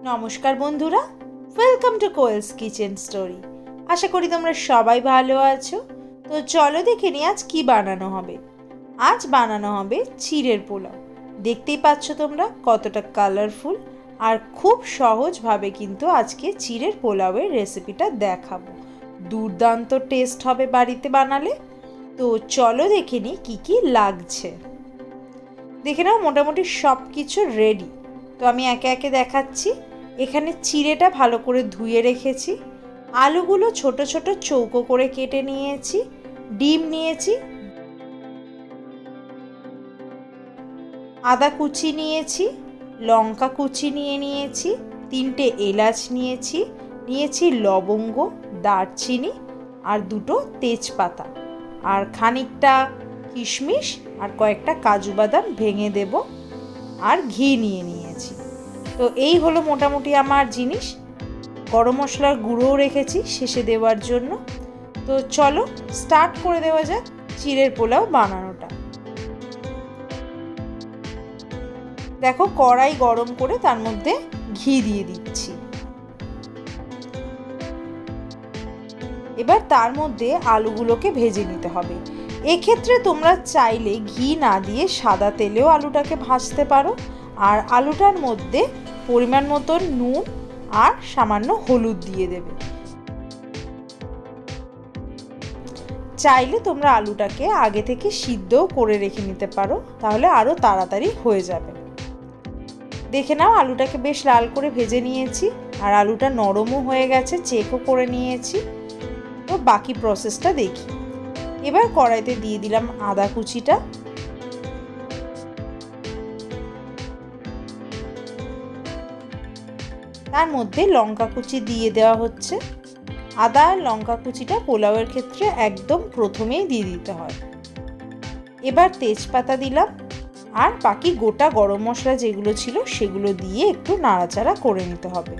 নমস্কার বন্ধুরা, welcome to কোয়েলস kitchen story. আশা করি তোমরা সবাই ভালো আছো। তো চলো দেখে নিই আজ কি বানানো হবে। আজ বানানো হবে চিড়ের পোলাও। দেখতেই পাচ্ছ তোমরা কতটা কালারফুল, আর খুব সহজভাবে কিন্তু আজকে চিড়ের পোলাওয়ের রেসিপিটা দেখাবো। দুর্দান্ত টেস্ট হবে বাড়িতে বানালে। তো চলো দেখে নিই কী কী লাগছে। দেখে নাও মোটামুটি সব কিছু রেডি। তো আমি একে একে দেখাচ্ছি। এখানে চিড়েটা ভালো করে ধুয়ে রেখেছি, আলুগুলো ছোট ছোট চৌকো করে কেটে নিয়েছি, ডিম নিয়েছি, আদা কুচি নিয়েছি, লঙ্কা কুচি নিয়েছি, 3টে এলাচ নিয়েছি লবঙ্গ, দারচিনি আর 2টো তেজপাতা, আর খানিকটা কিশমিশ আর কয়েকটা কাজু বাদাম ভেঙে দেব, আর ঘি নিয়েছি। তো এই হলো মোটামুটি আমার জিনিস। গরম মশলার গুঁড়োও রেখেছি শেষে দেওয়ার জন্য। তো চলো স্টার্ট করে দেওয়া যাক চিড়ের পোলাও বানানোটা। দেখো কড়াই গরম করে তার মধ্যে ঘি দিয়ে দিচ্ছি। এবার তার মধ্যে আলুগুলোকে ভেজে নিতে হবে। এক্ষেত্রে তোমরা চাইলে ঘি না দিয়ে সাদা তেলেও আলুটাকে ভাজতে পারো। আর আলুটার মধ্যে পরিমাণ মতো নুন আর সামান্য হলুদ দিয়ে দেবে। চাইলে তোমরা আলুটাকে আগে থেকে সিদ্ধও করে রেখে নিতে পারো, তাহলে আরও তাড়াতাড়ি হয়ে যাবে। দেখে নাও আলুটাকে বেশ লাল করে ভেজে নিয়েছি, আর আলুটা নরমও হয়ে গেছে, চেকও করে নিয়েছি। তো বাকি প্রসেসটা দেখি। এবার কড়াইতে দিয়ে দিলাম আদা কুচিটা, তার মধ্যে লঙ্কা কুচি দিয়ে দেওয়া হচ্ছে। আদা আর লঙ্কা কুচিটা পোলাওয়ের ক্ষেত্রে একদম প্রথমেই দিয়ে দিতে হয়। এবার তেজপাতা দিলাম, আর বাকি গোটা গরম মশলা যেগুলো ছিল সেগুলো দিয়ে একটু নাড়াচাড়া করে নিতে হবে।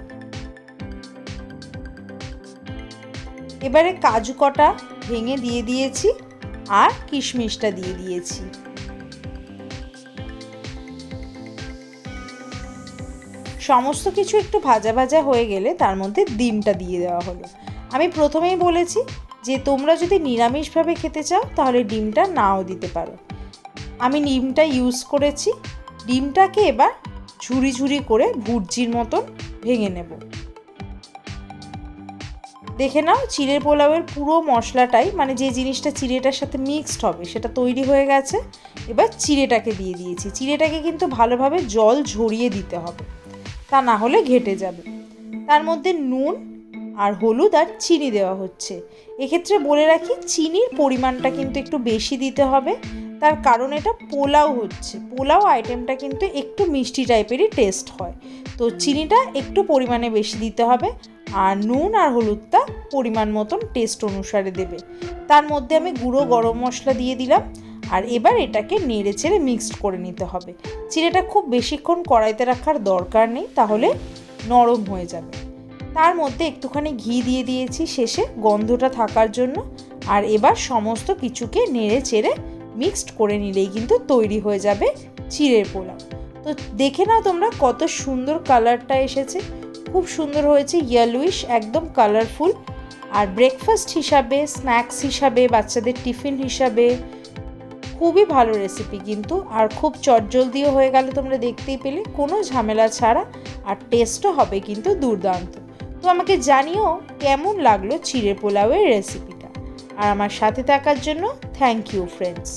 এবারে কাজু কটা ভেঙে দিয়ে দিয়েছি, আর কিশমিশটা দিয়ে দিয়েছি। সমস্ত কিছু একটু ভাজা ভাজা হয়ে গেলে তার মধ্যে ডিমটা দিয়ে দেওয়া হলো। আমি প্রথমেই বলেছি যে তোমরা যদি নিরামিষভাবে খেতে চাও তাহলে ডিমটা নাও দিতে পারো। আমি ডিমটা ইউজ করেছি। ডিমটাকে এবার ঝুরি ঝুরি করে ভুর্জির মতন ভেঙে নেব। দেখে নাও চিড়ের পোলাওয়ের পুরো মশলাটাই, মানে যে জিনিসটা চিড়েটার সাথে মিক্সড হবে সেটা তৈরি হয়ে গেছে। এবার চিড়েটাকে দিয়ে দিয়েছি। চিড়েটাকে কিন্তু ভালোভাবে জল ঝরিয়ে দিতে হবে, তা না হলে ঘেটে যাবে। তার মধ্যে নুন আর হলুদ আর চিনি দেওয়া হচ্ছে। এক্ষেত্রে বলে রাখি চিনির পরিমাণটা কিন্তু একটু বেশি দিতে হবে, তার কারণ এটা পোলাও হচ্ছে। পোলাও আইটেমটা কিন্তু একটু মিষ্টি টাইপেরই টেস্ট হয়, তো চিনিটা একটু পরিমাণে বেশি দিতে হবে। আর নুন আর হলুদটা পরিমাণ মতন টেস্ট অনুসারে দেবে। তার মধ্যে আমি গুঁড়ো গরম মশলা দিয়ে দিলাম, আর এবার এটাকে নেড়ে চেড়ে মিক্সড করে নিতে হবে। চিড়েটা খুব বেশিক্ষণ কড়াইতে রাখার দরকার নেই, তাহলে নরম হয়ে যাবে। তার মধ্যে একটুখানি ঘি দিয়ে দিয়েছি শেষে গন্ধটা থাকার জন্য। আর এবার সমস্ত কিছুকে নেড়ে চেড়ে মিক্সড করে নিলেই কিন্তু তৈরি হয়ে যাবে চিড়ের পোলাও। তো দেখে নাও তোমরা কত সুন্দর কালারটা এসেছে, খুব সুন্দর হয়েছে, ইয়েলোইশ, একদম কালারফুল। আর ব্রেকফাস্ট হিসাবে, স্ন্যাক্স হিসাবে, বাচ্চাদের টিফিন হিসাবে খুবই ভালো রেসিপি কিন্তু। আর খুব চটজলদিও হয়ে গেল, তোমরা দেখতেই পেলে, কোনো ঝামেলা ছাড়া। আর টেস্টও হবে কিন্তু দুর্দান্ত। তো আমাকে জানিও কেমন লাগলো চিড়ের পোলাওয়ের রেসিপিটা। আর আমার সাথে থাকার জন্য থ্যাংক ইউ ফ্রেন্ডস।